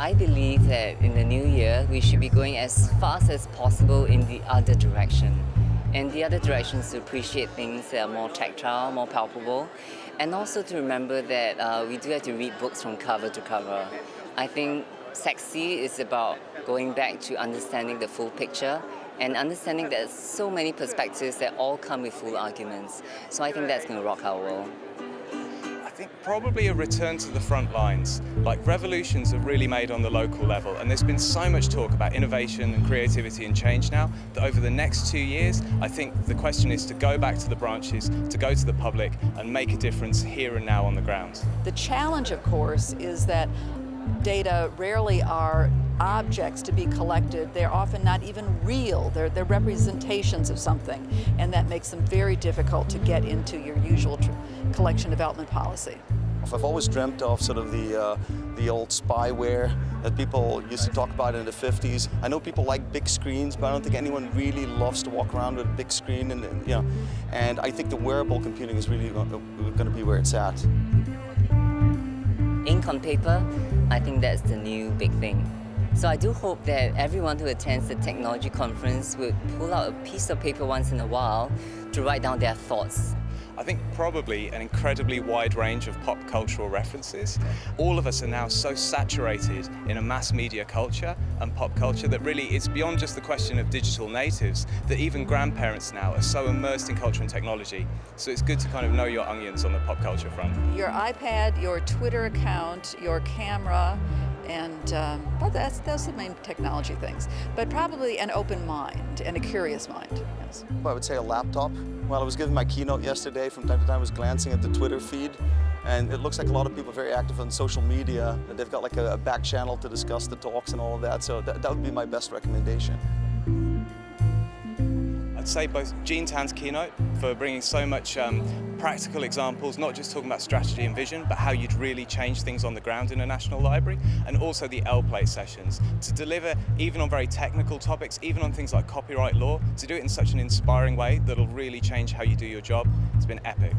I believe that in the new year, we should be going as fast as possible in the other direction. And the other direction is to appreciate things that are more tactile, more palpable, and also to remember that we do have to read books from cover to cover. I think sexy is about going back to understanding the full picture and understanding that there's so many perspectives that all come with full arguments. So I think that's going to rock our world. I think probably a return to the front lines. Like revolutions are really made on the local level, and there's been so much talk about innovation and creativity and change now that over the next 2 years, I think the question is to go back to the branches, to go to the public and make a difference here and now on the ground. The challenge, of course, is that data rarely are objects to be collected. They're often not even real. They're representations of something, and that makes them very difficult to get into your usual collection development policy. I've always dreamt of sort of the old spyware that people used to talk about in the 50s. I know people like big screens, but I don't think anyone really loves to walk around with a big screen. And I think the wearable computing is really going to be where it's at. Ink on paper, I think that's the new big thing. So I do hope that everyone who attends the technology conference would pull out a piece of paper once in a while to write down their thoughts. I think probably an incredibly wide range of pop cultural references. All of us are now so saturated in a mass media culture and pop culture that really it's beyond just the question of digital natives, that even grandparents now are so immersed in culture and technology. So it's good to kind of know your onions on the pop culture front. Your iPad, your Twitter account, your camera, and well, those are the main technology things. But probably an open mind and a curious mind, yes. Well, I would say a laptop. While I was giving my keynote yesterday, from time to time I was glancing at the Twitter feed, and it looks like a lot of people are very active on social media. They've got like a back channel to discuss the talks and all of that, so that would be my best recommendation. I'd say both Jean Tan's keynote for bringing so much practical examples, not just talking about strategy and vision, but how you'd really change things on the ground in a national library, and also the L-Play sessions to deliver even on very technical topics, even on things like copyright law, to do it in such an inspiring way that'll really change how you do your job. It's been epic.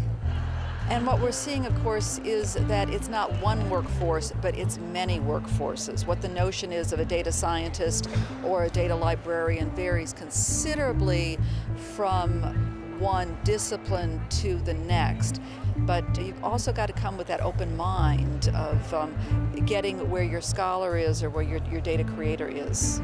And what we're seeing, of course, is that it's not one workforce, but it's many workforces. What the notion is of a data scientist or a data librarian varies considerably from one discipline to the next. But you've also got to come with that open mind of getting where your scholar is or where your data creator is.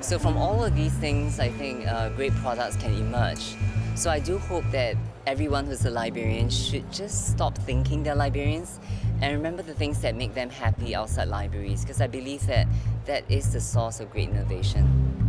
So from all of these things, I think great products can emerge. So I do hope that everyone who's a librarian should just stop thinking they're librarians and remember the things that make them happy outside libraries, because I believe that that is the source of great innovation.